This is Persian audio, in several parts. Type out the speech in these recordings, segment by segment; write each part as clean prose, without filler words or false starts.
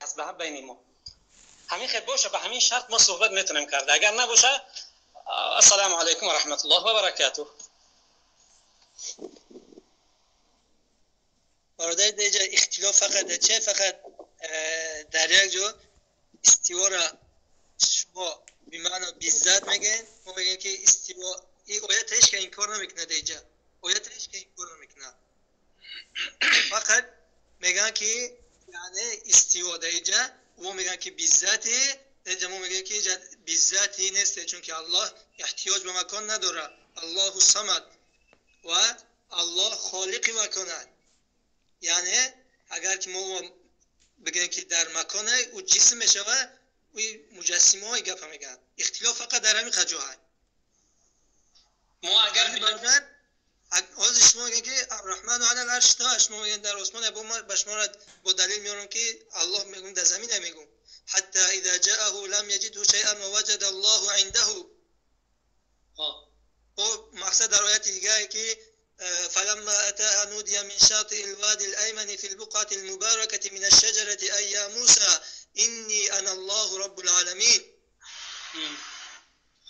است به بین ما. همین خیلی باشه، به همین شرط ما صحبت میتونیم کرد. اگر نباشه السلام علیکم و رحمت الله و برکاته. برادر دیجا اختلاف فقط در یک جا استوا را شما بمعنی بیزد میگن، ما میگن که استوا این آیتش که این کار نمیکنه دیجا، آیتش که این کار نمیکنه، فقط میگن که یعنی استوا دیجا و میگن که بیزدی دیجا، ما میگن که بیزدی نیست چون که الله احتیاج به مکان نداره، الله الصمد و الله خالق مکانه. یعنی اگر که ما بگیم که در مکانه او جسم میشوه و مجسمه های گپ میگن، اختلاف فقط در همین خجاهه. ما اگر بگیم از شما میگن که الرحمن علی العرش استوى، شما میگن در آسمان، با شما با دلیل میارم که الله میگم در زمین میگم حتی اذا جاءه لم يجده شيئا ووجد الله عنده. و مقصد در آیت دیگه که فلما أتاها نودي من شاطئ الوادي الأيمن في البقعة المباركة من الشجرة أي يا موسى إني أنا الله رب العالمين.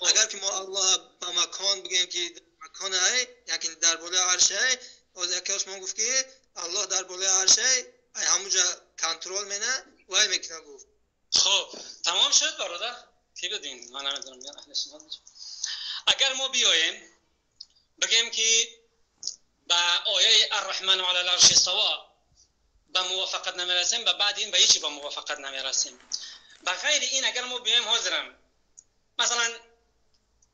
اگر که ما الله با مکان بگیم که مکان های یعنی در بالای عرش های، و ذکرش ما گفت که الله در بالای عرش های همونجا کنترل منه و میکنه گفت. خب تمام شد برادر؟ کی بدین؟ من نمیدونم بیان اهل سنت. اگر ما بیایم بگیم که با آیه الرحمن علی العرش استوى به موافقت نمیرسیم، و بعد این به هیچی به موافقت نمیرسیم. به غیر این اگر ما بیایم حاضرم مثلا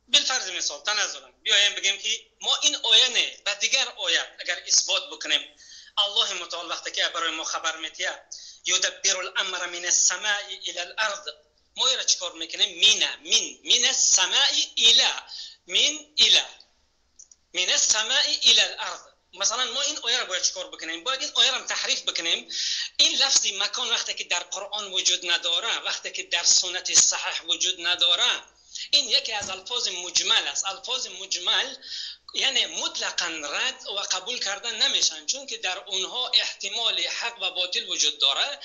بالفرض مثال تنازلا بیایم بگیم که ما این آیه نه و دیگر آیه اگر اثبات بکنیم، الله متعال وقتی که برای ما خبر میده یدبر الامر من السماء الى الارض، ما را چیکار میکنیم؟ من السماء الى من السماء الى الارض. مثلا ما این آیه را باید چیکار بکنیم؟ باید این آیه را تحریف بکنیم. این لفظ مکان وقتی که در قرآن وجود نداره، وقتی که در سنت صحیح وجود نداره، این یکی از الفاظ مجمل است. الفاظ مجمل یعنی مطلقاً رد و قبول کردن نمیشن، چون که در اونها احتمال حق و باطل وجود داره.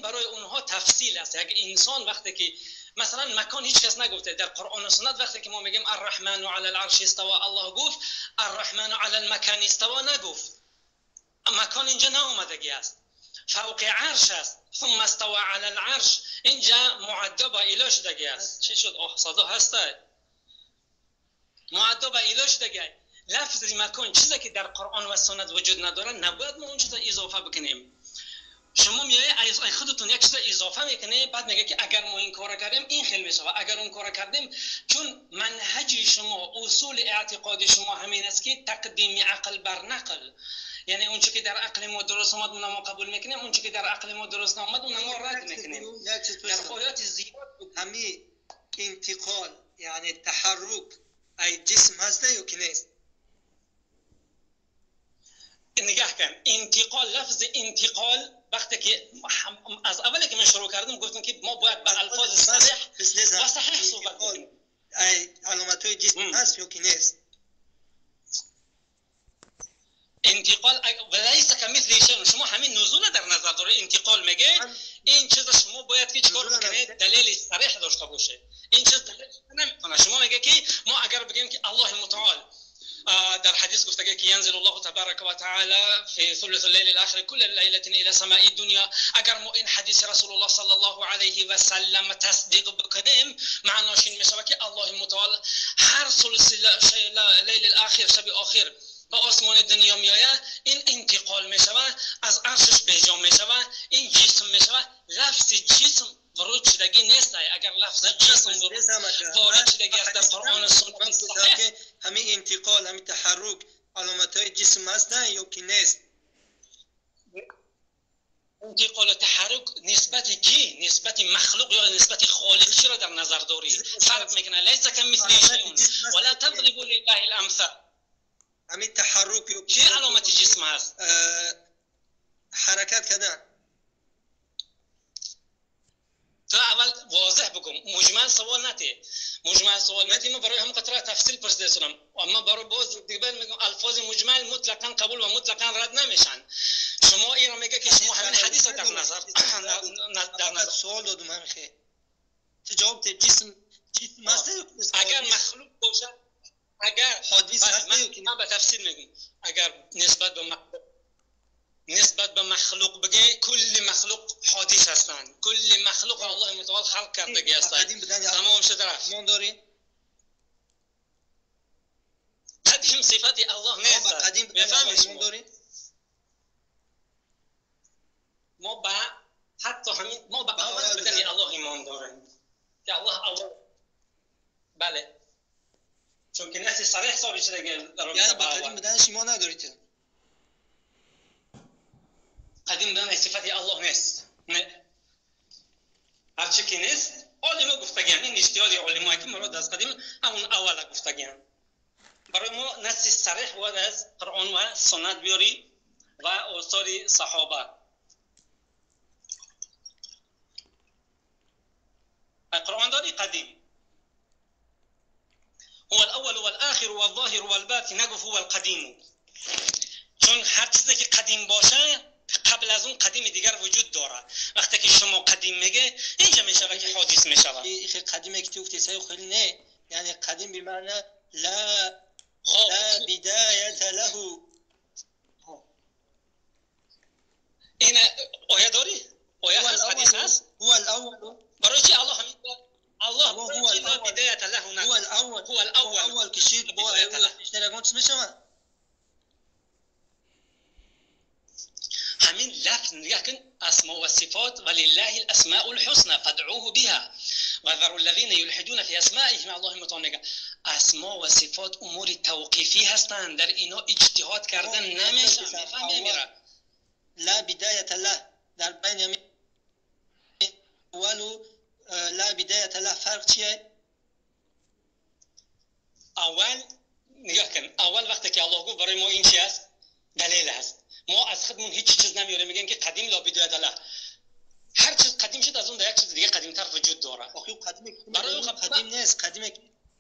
برای اونها تفصیل است. یک انسان وقتی که مثلا مکان هیچ کس نگفته در قرآن و سنت، وقتی که ما میگیم الرحمن علی العرش استوى، الله گفت الرحمن علی المکان استوى، نگفت. مکان اینجا ناآمدگی است، فوق عرش است. ثم استوى علی العرش، اینجا معدب اله شدگی است. چی شد؟ صدا هسته؟ معدب اله شدگی. لفظ مکان چیزی که در قرآن و سنت وجود نداره، نباید ما اون چیز اضافه بکنیم. شما میای خودتون یک چیز اضافه میکنه، بعد میگه که اگر ما این کارو کردیم این خیلی میشه، اگر اون کارو کردیم، چون منهج شما، اصول اعتقاد شما همین است که تقدیم عقل بر نقل. یعنی اون چیزی که در عقل ما درست اومد اون ما قبول میکنیم، اون چیزی که در عقل ما درست نمیاد اون ما رد میکنیم. در آیات زیاد همین انتقال یعنی تحرک ای جسم هسته یا که نیست؟ نگاه کن، انتقال، لفظ انتقال وقتی که از اولی که من شروع کردم گفتم که ما باید به الفاظ صریح و صحیح صحبت کنیم. علامت‌های جسم هست یا که نیست؟ انتقال ولیس کمثله شیء، شما همین نزول در نظر داره. انتقال میگه این چیز شما باید که چیکار بکنید؟ دلیل صریح داشته باشه. این چیز دلیل نمیتونه. شما میگه که ما اگر بگیم که الله متعال در حدیث گفته که ینزل الله تبارک و تعالی فی ثلث الليل الاخر كل ليله الى سماء الدنيا، اگر ما این حدیث رسول الله صلی الله علیه و سلم تصدیق بکنیم، معناش این میشه که الله متعال هر ثلث لیل الاخر، شب آخر، به آسمان دنیا میآید. این انتقال میشود، از عرشش به جا میشود، این جسم میشود. لفظ جسم ورود شدگی نیست. اگر لفظ جسم ورود شدگی است در قرآن و سنت صحیح، همین انتقال، همین تحرک علامت‌های جسم هست نه یا که نیست؟ انتقال و تحرک نسبت کی؟ نسبت مخلوق یا نسبت خالق چی را در نظر داری؟ فرق میکنه. لیس کمثله شیء ولا تضربوا لله الامثال. همین تحرک چی علامت جسم هست؟ حرکت کردن. تو اول واضح بگم، مجمل سوال نتی. مجمل سوال نتی، ما برای هم قطره تفصیل پرسیدم، اما برای باز دیگر میگم الفاظ مجمل مطلقاً قبول و مطلقاً رد نمیشن. شما این رو میگه که شما همین حدیث رو در سوال دادم همین خیلی تو جواب ده جسم هسته اگر مخلوق باشه اگر حادث هسته من به تفسیر میگم اگر نسبت به مخلوق بگه کل مخلوق حادث هستند کل مخلوق الله متعال خلق کرده هستند تمام شد رفت ایمان داری؟ قدیم صفت الله نیست قدیم بفهمش ایمان داری؟ ما با حتی همین ما با اول بدن الله ایمان داریم که الله اول بله چون که نص صریح ثابت شده که یعنی با قدیم بدنش ایمان ندارید قدیم بدن صفت الله نیست نه هرچی که نیست علما گفتگیان این اجتهاد علمایی که مراد از قدیم همون اول گفتگیان برای ما نص صریح باید از قرآن و سنت بیاری و آثار صحابه القرآن داری قدیم هو الاول والآخر والظاهر والباطن نگفت هو القدیم چون هر چیزی که قدیم باشه قبل از اون قدیم دیگر وجود داره وقتی که شما قدیم میگه اینجا میشه که حادث میشه خیلی قدیمه که تو گفتی خیلی نه یعنی قدیم به معنی لا بدایت له این آیه داری؟ آیه هست حدیث هست؟ هو الاول برای چی الله همین الله هو الاول بدایت له هو الاول هو الاول کشید با اشتراکات چی میشه همین لفظ نگاه کن اسماء و صفات ولله الاسماء الحسنى فادعوه بها وذروا الذين يلحدون في اسمائه الله متعال اسماء و صفات امور توقیفی هستند در اینا اجتهاد کردن نمیشه میفهمی میره لا بدایت له در بین اول لا بدایت له فرق چیه اول نگاه کن اول وقتی که الله گفت برای ما این چی است دلیل است ما از خودمون هیچ چیز نمیاره میگن که قدیم لا بدایت له هر چیز قدیم شد از اون در یک چیز دیگه قدیم تر وجود داره برای قدیم نیست قدیم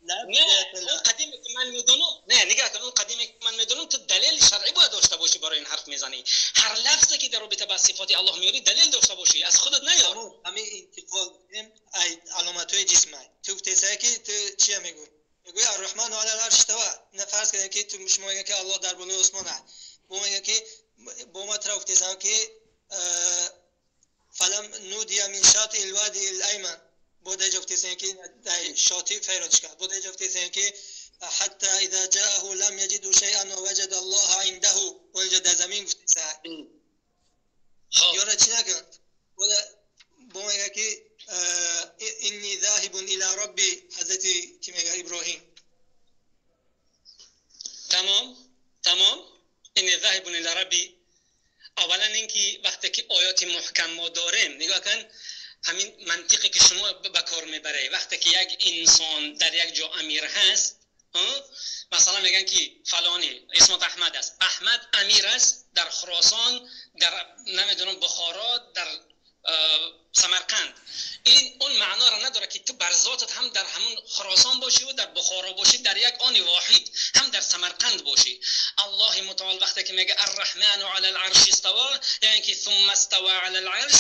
لا بدایت له قدیم که من میدونم نه نگاه کن اون قدیمی که من میدونم تو دلیل شرعی باید داشته باشی برای این حرف میزنی هر لفظی که در رابطه با صفات الله میاری دلیل داشته باشی از خودت نیار همین انتقال علامت‌های جسمانی تو گفتی که تو چی میگی میگی الرحمن علی العرش استوى نه فرض کنید که تو شما میگی که الله در بالای آسمانه با میگه که با ما طرف گفتی که فلم نودی من شاطئ الوادي الایمن بوده جفتی که شاطئ فیرانش کرد بوده جفتی که حتى اذا جاءه لم يجد شيئا ووجد الله عنده وجد زمین گفتی یارو چی نکن با میگه که انی ذاهب الى ربی حضرت کی میگه ابراهیم تمام انی ذاهب الى ربی اولا اینکه وقتی که آیات محکم ما داریم نگاه کن همین منطقی که شما به کار میبره وقتی که یک انسان در یک جا امیر هست مثلا میگن که فلانی اسمت احمد است احمد امیر است در خراسان در نمیدونم بخارا در سمرقند این اون معنا را نداره که تو بر ذاتت هم در همون خراسان باشی و در بخارا باشی در یک آن واحد هم در سمرقند باشی الله متعال وقتی که میگه الرحمن علی العرش استوى یعنی که ثم استوى علی العرش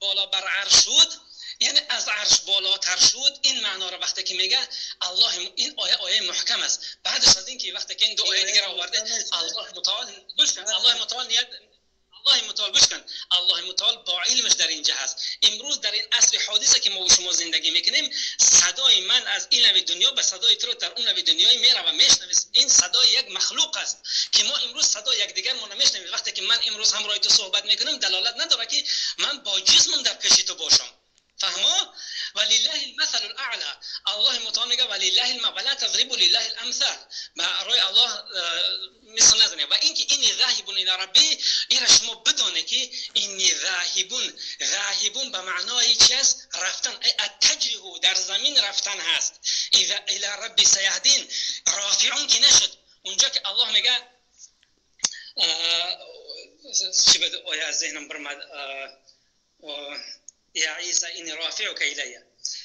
بالا بر عرش شد یعنی از عرش بالاتر شد این معنا را وقتی که میگه الله این آیه محکم است بعدش از این که وقتی که این دو آیه دیگر آورده الله متعال الله متعال با علمش در اینجا هست امروز در این عصر حادثه که ما و شما زندگی میکنیم صدای من از این نوع دنیا به صدای تو در اون نوع دنیای میره و میشنویم این صدای یک مخلوق است که ما امروز صدای یکدیگر ما نمیشنویم وقتی که من امروز همراه تو صحبت میکنم دلالت نداره که من با جسمم در پیش تو باشم فهمو ولله المثل الاعلى الله متعال میگه ولله المثل ولا تضربوا لله الامثال برای الله مثل نزنید و اینکه اینی ذاهب الی ربی این شما بدونه که اینی ذاهبون به معنای چی است رفتن التجه در زمین رفتن هست اذا الی ربی سیهدین رافعون که نشد اونجا که الله میگه چی بده آیه از ذهنم برمد یا عیسی اینی رافعک الی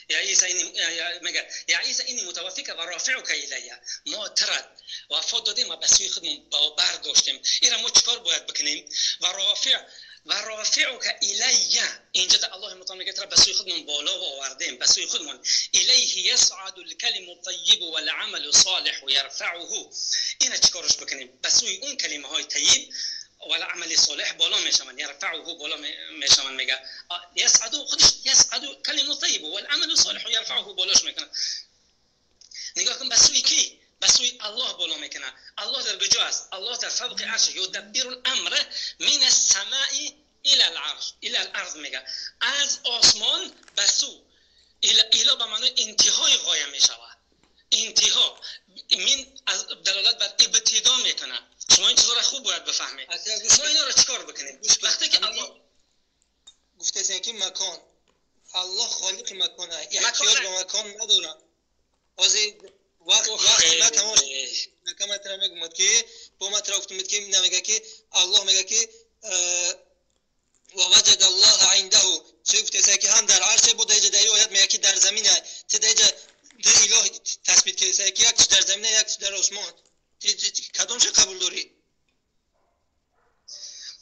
یا عیسی اینی متوفیک و رافعک الی ما ترد وفات دادیم و به سوی خودمون باور داشتیم این را ما چکار باید بکنیم و رافع و رافعک الیه، اینجا تا الله متعال میگه به سوی خودمون بالا و آوردیم، به سوی خودمون. الیه یصعد الکلم الطیب والعمل الصالح یرفعه. اینا چیکارش بکنیم؟ به سوی اون کلمه های طیب ولا عمل صالح بالا میشون، یرفعه بالا میشون. میگه یصعد، خودش یصعد کلمه طیب والعمل الصالح یرفعه بالاش میکنه. نگاه کن به سوی کی؟ به سوی الله بالا میکنه. الله در کجا است؟ الله در فوق عرش، یدبر الامر من السماء الى العرش الى الارض. میگه از آسمان به سو، الی به معنی انتهای غایه میشود. انتها من از دلالت بر ابتدا میکنه. شما این چیزا را خوب باید بفهمید. ما اینا را چیکار بکنیم؟ وقتی که الله گفته است که مکان، الله خالق مکانه، احتیاج به مکان نداره. وقتی ما تماش نکم ترا میگم که با ما ترا گفتم که نمیگه که الله میگه که و وجد الله عنده، چه گفته است که هم در عرش بود، دیگه در آیات میگه که در زمینه. چه دیگه دو اله تثبیت کرده که یک در زمینه یک در آسمان. کدومش قبول داری؟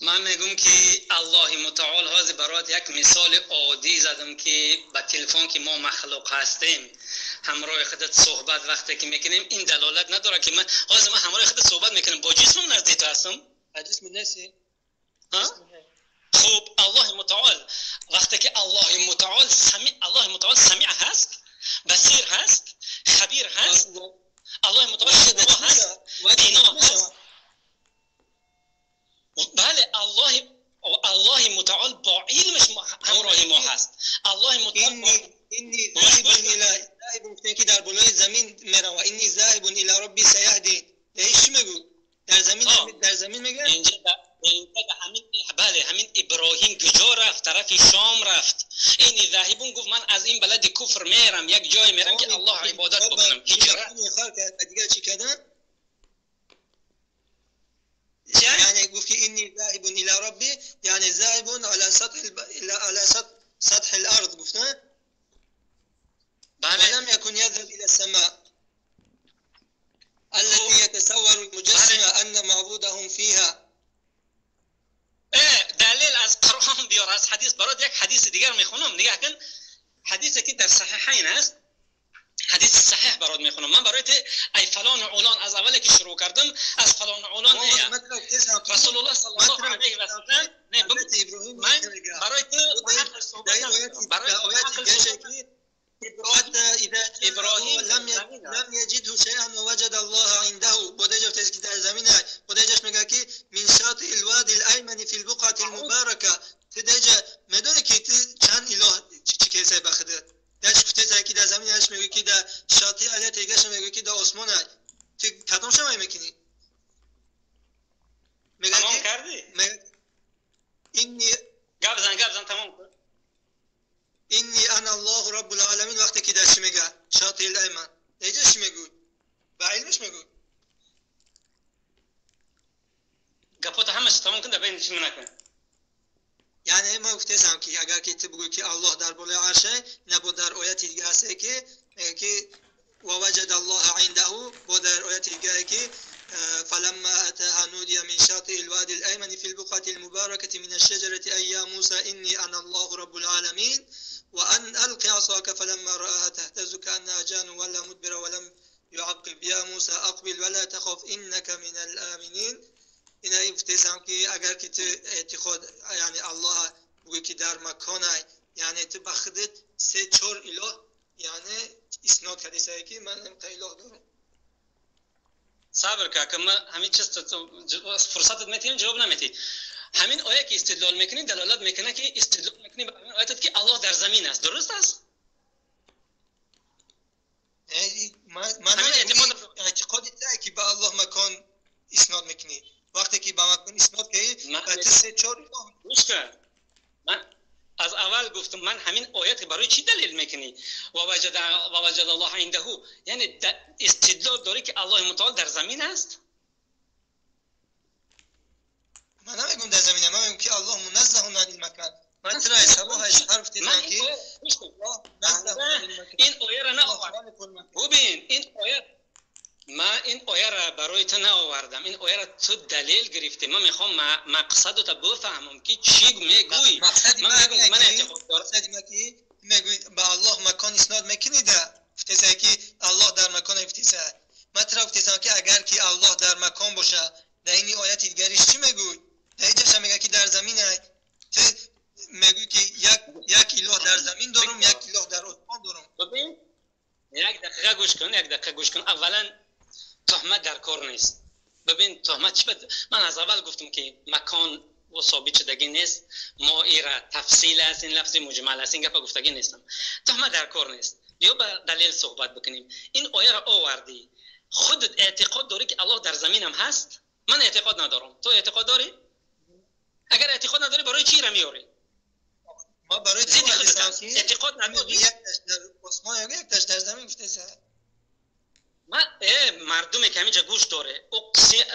من میگم که الله متعال هاز برات یک مثال عادی زدم که با تلفن که ما مخلوق هستیم همراه خودت صحبت وقتی که میکنیم، این دلالت نداره که من همراه خودت صحبت میکنم با جسمم نزدیک تو هستم. جسم نسی؟ خب الله متعال وقتی که الله متعال سمیع هست، بصیر هست، خبیر هست، الله متعال شنوا هست، بینا هست. بله الله متعال با علمش همراه ما هست. الله متعال اینی ذاهب که در بالای زمین میره و اینی ذاهب الی ربی سیهدین. چی میگو؟ در زمین میگه؟ اینجا همین ابراهیم کجا رفت؟ طرف شام رفت. اینی ذاهبون گفت من از این بلد کفر میرم، یک جای میرم که الله عبادت بکنم. دیگه چی کردن؟ يعني گفت که اینی ذاهب الی ربی، یعنی ذاهب على سطح الارض. گفتن ولم يكن يذهب الى السماء التي يتصور المجسمة ان معبودهم فيها. دلیل از قرآن بیار، از حدیث برات یک حدیث دیگر میخونم. نگاه کن، حدیثی که در صحیحین است، حدیث صحیح برات میخونم. من برات ای فلان علان از اولی که شروع کردم از فلان علان رسول الله صلی الله علیه و سلم من برات ابراهیم لم یجده شیئا و وجد الله عنده. بوده جفت که در زمینه بوده جش میگه که من شاطئ الوادی الایمن فی البقعه المبارکه. تدیجا میدونی که چند اله چی کیسه بخده داش گفته که در زمین هست، میگه که در شاطئ علی تیگش میگه که در آسمان هست. تو کدوم شما میکنی؟ میگه تمام کردی؟ اینی گپ زن تمام کن. اینی انا الله رب العالمین. وقتی که داشت میگه شاطئ الایمن دیگه چی میگه؟ با علمش میگه. گپوت همش تمام کن، ببین چی میکنه. یعنی ما گفتم که اگر که تو بگویی که الله در بالای عرشه، نبود در آیت دیگه هست که و وجد الله عنده. بود در آیت دیگه که فلما اتاها نودي من شاطئ الوادي الأيمن في البقعة المباركة من الشجرة أي يا موسى إني أنا الله رب العالمين وأن ألقي عصاك فلما رآها تهتز كأنها جان ولا مدبر ولم يعقب يا موسى أقبل ولا تخف إنك من الآمنين. اینا افتیزم که اگر که تو اعتقاد یعنی الله بگوی که در مکانه، یعنی تو بخدت 3-4 اله یعنی اسناد کردی که من هم اله دارم. صبر که ما همین چیز فرصتت میتیم جواب نمیتی. همین آیه که استدلال میکنی دلالت میکنه که استدلال میکنی به همین آیه که الله در زمین است. درست است؟ من اعتقادی نه که به الله مکان اسناد میکنی. وقتی که با مکان اسناد که بعد 3-4 من از اول گفتم من همین آیت برای چی دلیل میکنی؟ و وجد الله عنده، یعنی استدلال داری که الله متعال در زمین است؟ من نمیگم در زمین، من میگم که الله منزه عن المکان. من ترى حسابش حرف دیدم که این آیه را نآوردم. ببین این آیه، من این آیه را برای تو نآوردم. این آیه را تو دلیل گرفتی. من میخوام مقصد رو تا بفهمم که چی میگویی. مقصدی من اعتقاد دارم میگویی به الله مکان اسناد میکنید افتیسه که الله در مکان افتیسه. مطرح افتیسه که اگر که الله در مکان باشه در این آیت دیگریش چی میگوی؟ در اینجاش میگه که در زمینه تو میگوی که یک اله در زمین دارم، یک اله در آسمان دارم. ببین یک دقیقه گوش کن. اولا تهمت در کار نیست. ببین تهمت چی من از اول گفتم که مکان و ثابت شدگی نیست. ما ایرا تفصیل است، این لفظ مجمل است، این گپ گفتگی نیستم. تهمت در کار نیست. بیا با دلیل صحبت بکنیم. این آیه را آوردی، خودت اعتقاد داری که الله در زمین هم هست؟ من اعتقاد ندارم. تو اعتقاد داری؟ اگر اعتقاد نداری برای چی را میاری؟ ما برای چی اعتقاد نداری؟ یک تاش در آسمان یک تاش در زمین افتیسه. مردم که همینجا گوش داره،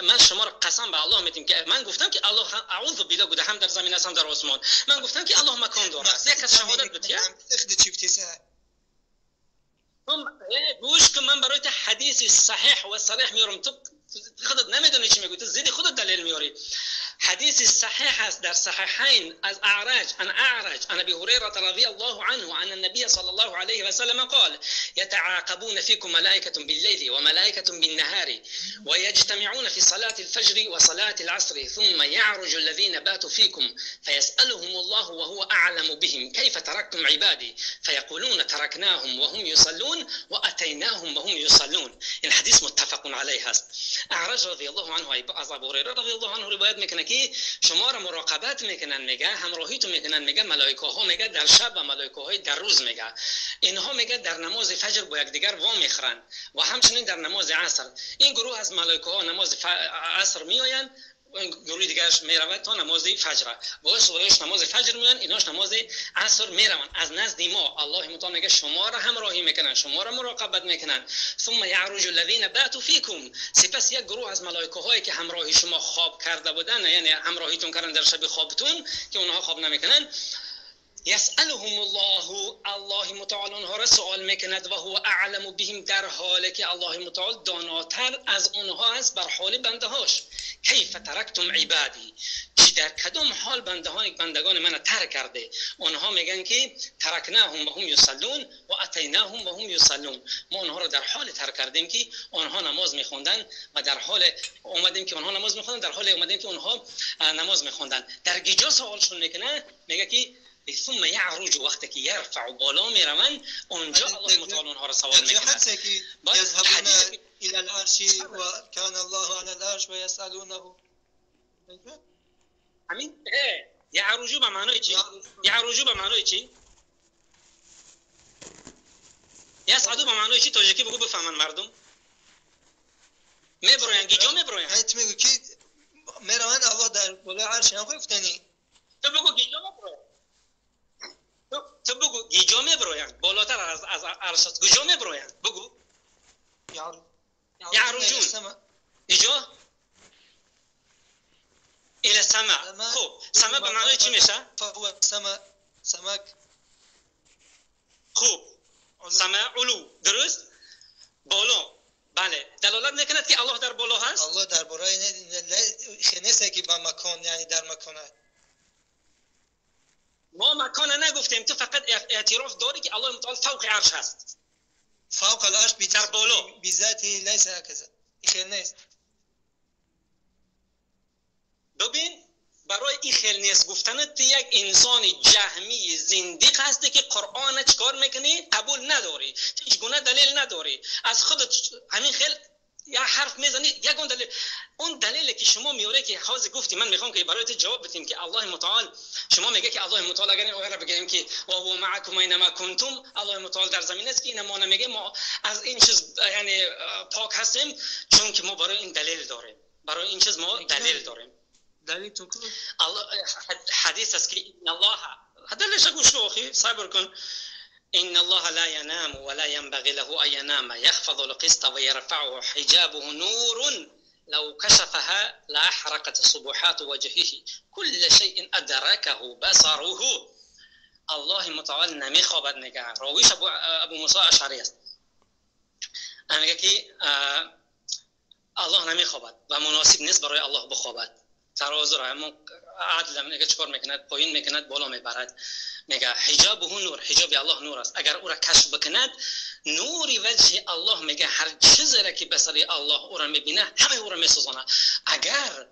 من شما را قسم به الله میدم که من گفتم که الله اعوذ بالله گفته هم در زمین است هم در آسمان. من گفتم که الله مکان داره. یک از شهادت بده. گوش که من برای حدیث صحیح و صریح میارم. تو خودت نمیدونی چی میگی. تو زیدی خودت دلیل میاری. حدیث صحیح است در صحیحین از اعرج عن ابي هريره رضي الله عنه عن النبي صلى الله عليه وسلم قال يتعاقبون فيكم ملائكة بالليل وملائكة بالنهار ويجتمعون في صلاة الفجر وصلاة العصر ثم يعرج الذين باتوا فيكم فيسألهم الله وهو أعلم بهم كيف تركتم عبادي فيقولون تركناهم وهم يصلون وأتيناهم وهم يصلون. این حدیث متفق علیه است. اعرج رضی الله عنه از ابو هریره رضی الله عنه روایت میکنه که شما را مراقبت میکنن، میگه همراهیتون میکنن، میگه ملائکه ها میگه در شب و ملائکه های در روز میگه. اینها میگه در نماز فجر با یکدیگر وا میخرن و همچنین در نماز عصر. این گروه از ملائکه ها نماز عصر میآیند، گروه دیگرش میرود تا نماز فجر. وایش نماز فجر میان، ایناش نماز عصر میروند. از نزد ما الله متعال میگه شما را همراهی میکنن، شما را مراقبت میکنن. ثم یعرج الذین باتوا فیکم، سپس یک گروه از ملائکه هایی که همراهی شما خواب کرده بودن، یعنی همراهیتون کردن در شب خوابتون که اونها خواب نمیکنن، یسألهم الله متعال اونها را سوال میکند و هو اعلم بهم، در حالی که الله متعال داناتر از اونها است بر حال بنده هاش. کیف ترکتم عبادی، چی در کدام حال بندگان من ترک کرده؟ اونها میگن که ترکناهم و هم یصلون و اتیناهم و هم یصلون. ما اونها را در حال ترک کردیم که اونها نماز میخوندن و در حال اومدیم که اونها نماز میخوندن، در حال اومدیم که اونها نماز میخوندن. در گیجا سوالشون میکنه، میگه که ثم يعرج وقتی که یرفع بالا میروند، اونجا الله متعال اونها را سوال میکنه. حدیثی که یذهبون الى العرش و كان الله على العرش و يسألونه. همین یعرجو به معنای چی؟ یعرجو به معنای چی؟ یصعدو به معنای چی؟ تاجیکی بگو بفهمن مردم. میبروین گیجا میبروین. انت میگو که میروند الله در بالای عرش هم گفتنی. تو بگو گیجا میبروین. تو بگو گیجا میبروین. بالاتر از عرش گیجا میبروین. بگو. یعرجون. گیجا الى السماء. خوب سما به معنای چی میشه؟ فهو سمک. خوب سما علو، درست؟ بالا. بله دلالت میکند که الله در بالا هست. الله در بالای نیست که با مکان، یعنی در مکان هست. ما مکان نگفتیم، تو فقط اعتراف داری که الله متعال فوق عرش هست. فوق العرش در بالا بذاتی لیس هكذا. خیر نیست. ببین برای این خیل نیست گفتنت یک انسان جهمی زندیق هستی که قرآن چکار میکنی؟ قبول نداری، هیچ گونه دلیل نداری، از خودت همین خیل یا حرف میزنی. یگون دلیل، اون دلیلی که شما میاره که حاضر گفتی، من میخوام که برای تو جواب بدیم که الله متعال، شما میگه که الله متعال اگر این آیه بگیم که و هو معکم اینما کنتم، الله متعال در زمین است که این ما نمیگه ما از این چیز یعنی پاک هستیم، چون که ما برای این دلیل داریم، برای این چیز ما دلیل داریم. دلیل تو کو؟ الله حدیث است که ان الله دلیلش گوش کن اخی، صبر کن. إن الله لا ينام ولا ينبغي له أن ينام يخفض القسط ويرفعه حجابه نور لو كشفها لأحرقت صبحات وجهه كل شيء أدركه بصره. الله متعال نمیخوابد نگه. راویش ابو موسی اشعری است. میگه که الله نمیخوابد و مناسب نیست برای الله بخوابد. ترازو را همون عدل میگه چیکار میکند؟ پایین میکند بالا میبرد. میگه حجاب هو نور، حجاب الله نور است. اگر او را کشف بکند نوری وجه الله، میگه هر چیزی را که بصری الله او را میبینه همه او را میسوزانه. اگر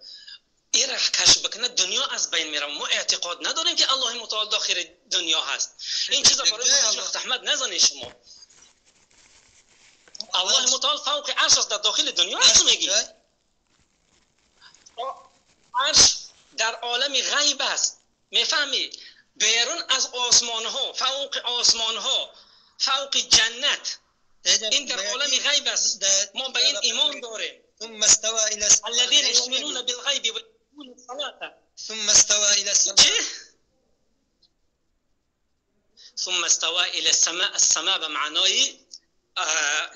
این را کشف بکند دنیا از بین میره. ما اعتقاد نداریم که الله متعال داخل دنیا هست. این چیزا برای شیخ احمد نزنید شما. الله متعال فوق عرش است، در داخل دنیا است. میگی عرش در عالم غیب است. میفهمی؟ بیرون از آسمان ها، فوق آسمان ها، فوق جنت، این در عالم غیب است. ما به این ایمان داریم. ثم استوى الى السماء الذين يؤمنون بالغيب ويقيمون الصلاة. ثم استوى الى السماء. ثم استوى الى السماء. السماء به معنای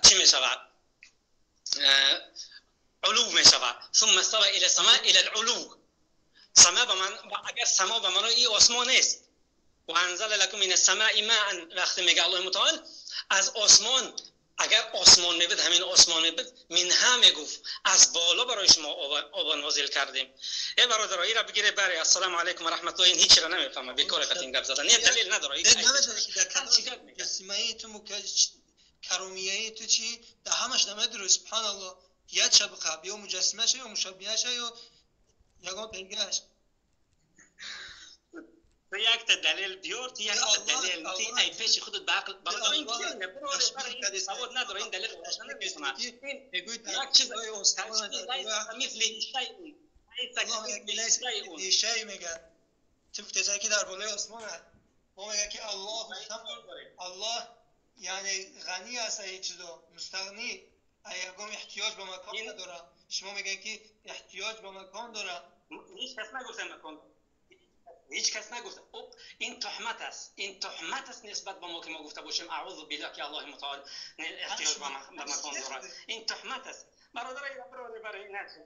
چی می شود؟ علو می شود. ثم استوى الى السماء الى العلو. سما به من، اگر سما به معنای آسمان است. و انزل لكم من السماء ماء. وقتی میگه الله متعال از آسمان، اگر آسمان میبود همین آسمان میبود منها میگفت از بالا برای شما آب نازل کردیم. ای برادرایی را بگیره بره. السلام علیکم و رحمت الله. این هیچ را نمیفهمه، بیکاره قطعین گپ زدن. نه دلیل نداره. این نمیدونه که در کلام مجسمه‌ای تو کرومیه‌ای تو چی در همش نمیدونه. سبحان الله. یا شب قبل یا مجسمه شه یا مشابهه شه یا یگان پیگاش. تو یک دلیل بیار، تو یک دلیل تی ای پیش خودت بعقل برای این که برای سواد نداره. این دلیل روشن نمی‌کنه. یک چیز مثل شیء میگه تو تزکی در بالای آسمان هست. ما میگه که الله یعنی غنی است، هیچ چیزا مستغنی، ایگام احتیاج به مکان نداره. شما میگه که احتیاج به مکان داره. هیچ کس نگفته مکان، هیچ کس نگفته. این تهمت است. این تهمت است نسبت به ما که ما گفته باشیم اعوذ بالله که الله متعال احتیاج به مکان داره. این تهمت است. برادرای برای نچه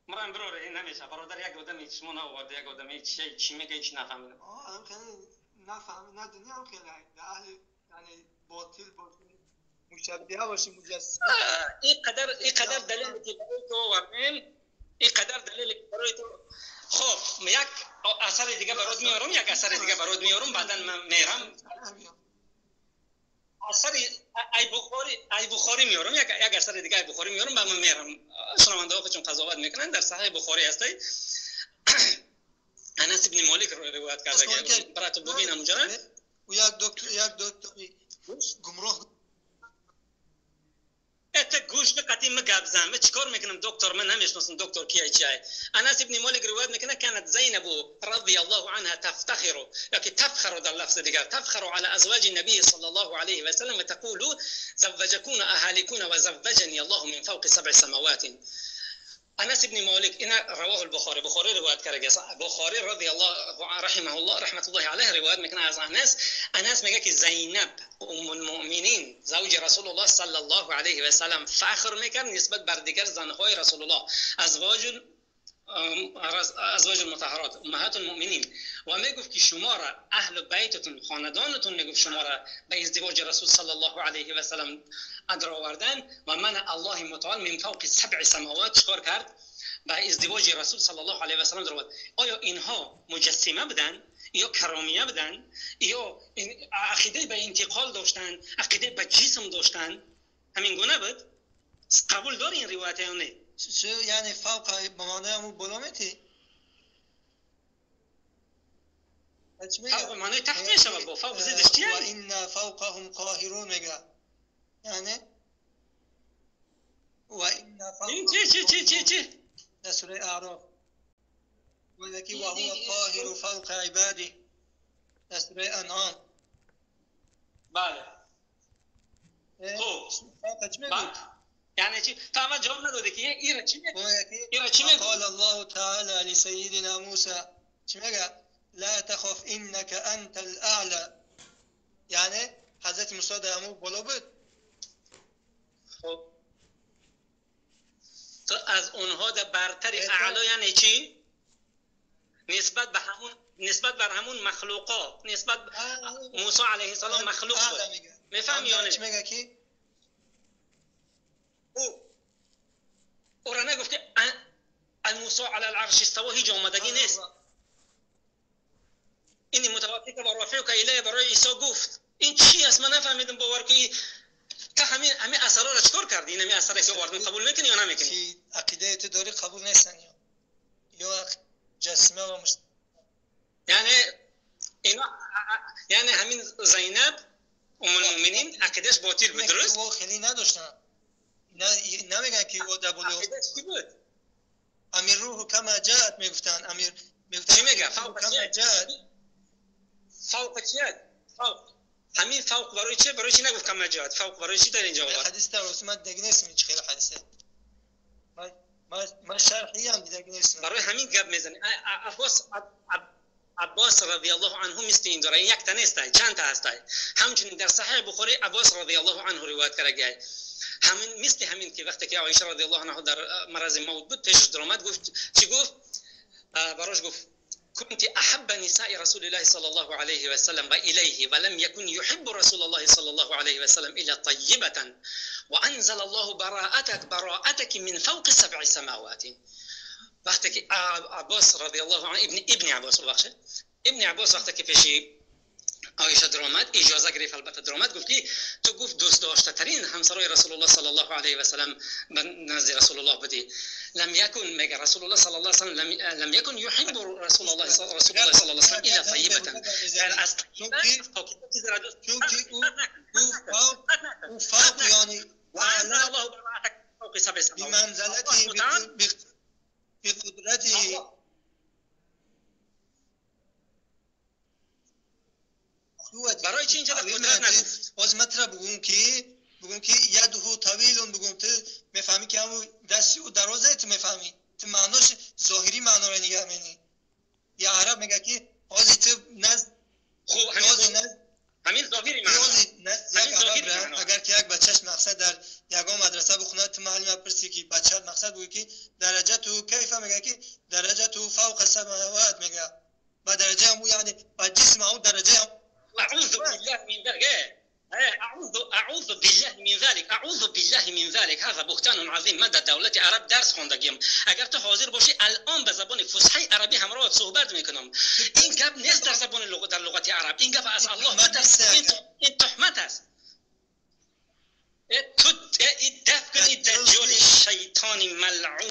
مرام برادر این نمیشه. برادر یک آدمی شما نآورد، یک آدمی چی میگه هیچ نفهمیدم. هم خیلی نفهمید. نه دنیا هم خیلی اهل یعنی باطل مشابه باشی مجسم. این قدر دلیلی که برای تو آوردیم، این قدر دلیلی که برای تو. خب یک اثر دیگه برات میارم، یک اثر دیگه برات میارم، بعدا من میرم اثر ای بخاری میارم، یک اثر دیگه ای بخاری میارم، بعد من میرم. شنونده ها چون قضاوت میکنن در صحیح بخاری هستی انس ابن مالک رو روایت کرده. برات ببینم اونجا. و یک دکتری گمراه ات گوش به قطعی مگابزم چیکار میکنم دکتر من نمیشناسم دکتر کیه چیه. انس ابن مالک روایت میکنه كانت زینب رضی الله عنها تفتخر، یعنی تفخر در لفظ دیگر، تفخر على ازواج النبي صلی الله علیه و سلم و تقول زوجكون اهاليكون و زوجني الله من فوق 7 سماوات. انس ابن مالک این رواه البخاری، بخاری روایت کرده. بخاری رضی الله رحمه الله رحمت الله علیه روایت میکنه از انس میگه که زینب ام المؤمنین زوج رسول الله صلی الله علیه و سلم فخر میکرد نسبت بر دیگر زنهای رسول الله، ازواج المطهرات امهات المؤمنین، و میگفت که شما را اهل بیتتون خاندانتون میگفت شما را به ازدواج رسول صلی الله علیه و سلم درآوردن و من الله متعال من فوق 7 سماوات چکار کرد به ازدواج رسول صلی الله علیه و سلم درآورد. آیا اینها مجسمه بودن یا کرامیه بودن یا عقیده به انتقال داشتن، عقیده به جسم داشتن؟ همین گونه بود. قبول داری این روایت یا نه؟ چه یعنی فوق به معنای همون بالا میتی؟ فوق معنای تحت میشه و با فوق زیدش چیه؟ و این فوقهم قاهرون میگه یعنی و این فوقهم چی در سوره اعراف ولکی و هو قاهر فوق عباده در سوره انعام. بله خب فوق چی میگه؟ یعنی چی؟ تا اما جواب نداده که این چی میگه؟ قال الله تعالی لسیدنا موسی چی میگه؟ لا تخف انك انت الاعلى. یعنی حضرت موسی در همون بالا بود. خب تو از اونها در برتری اعلا یعنی چی؟ نسبت بر همون مخلوقات، نسبت موسی علیه السلام مخلوق بود. میفهمی یا نه؟ چی میگه کی؟ او را نگفت که موسی علی العرش استوا، هیچ آمدگی نیست. این متواتر که رافع که اله برای عیسی گفت. این چی است؟ من نفهمیدم. باور کنی که همین اثرا را چطور کردی؟ این همین اثرا که آوردن قبول میکنی یا نمیکنی؟ که عقیده تو داری قبول نیستن یا جسمه و یعنی همین زینب ام المؤمنین عقیدش باطل بود، درست؟ او خیلی نداشتن. نمیگن که او دبلو عقیدش چی بود؟ امیر روح کما جاءت میگفتن. امیر میگفتن چی میگه؟ فوق چیه؟ فوق. همین فوق برای چه؟ برای چی نگفت کما جاءت؟ فوق برای چی در اینجا آورد؟ حدیث در رسومات دیگه نیست. چه خیلی حدیثه. ما شرحی هم دیگه نیست. برای همین گپ میزنه. عباس رضی الله عنه مثل این داره. یک تا نیست، چند تا هست. همچنین در صحیح بخاری عباس رضی الله عنه روایت کرده. همین مثل همین که وقتی که عایشه رضی الله عنها در مرض موت بود پیش درآمد، گفت چی گفت؟ براش گفت كنت احب نساء رسول الله صلى الله عليه وسلم واليه ولم يكن يحب رسول الله صلى الله عليه وسلم الا طيبه وانزل الله براءتك من فوق 7 سماوات. وقتی که عباس رضی الله عنه ابن عباس وقتی که پیش عایشه درآمد، اجازه گرفت، البته درآمد، گفت که تو گفت دوست داشته ترین همسرای رسول الله صلی الله علیه و سلم نزد رسول الله بودی. لم يكن میگه رسول الله صلی الله علیه و سلم لم يكن يحب رسول الله صلی الله علیه و سلم الا طیبه. در اصل چونکی او فوق یعنی وانزل الله براءتك فوق 7 سماوات بمنزلتی بقدرتی. برای چی اینجا قدرت نگفت؟ باز مطلب بگم که یده طویل بگم تو میفهمی که همون دستی و درازه تو میفهمی. تو معناش ظاهری معنا رو نگاه می‌کنی. یا عرب میگه که بازی تو نزد همین ظاهری معنا. اگر که یک بچهش مقصد در یگان مدرسه بخونه، تو معلم پرسی که بچه مقصد بگه که درجه تو کیف، میگه که درجه تو فوق 7 سماوات. میگه با درجه هم یعنی با جسم هم درجه هم. اعوذ بالله من ذلك هذا بهتان عظیم. من در دولت عرب درس خوندم. اگر تو حاضر باشی الان به زبان فصحی عربی همراه صحبت میکنم. این گپ نیست در زبان لغت عرب. این گپ از الله متست. این تهمت است. تو دفع کنی دجال شیطان ملعون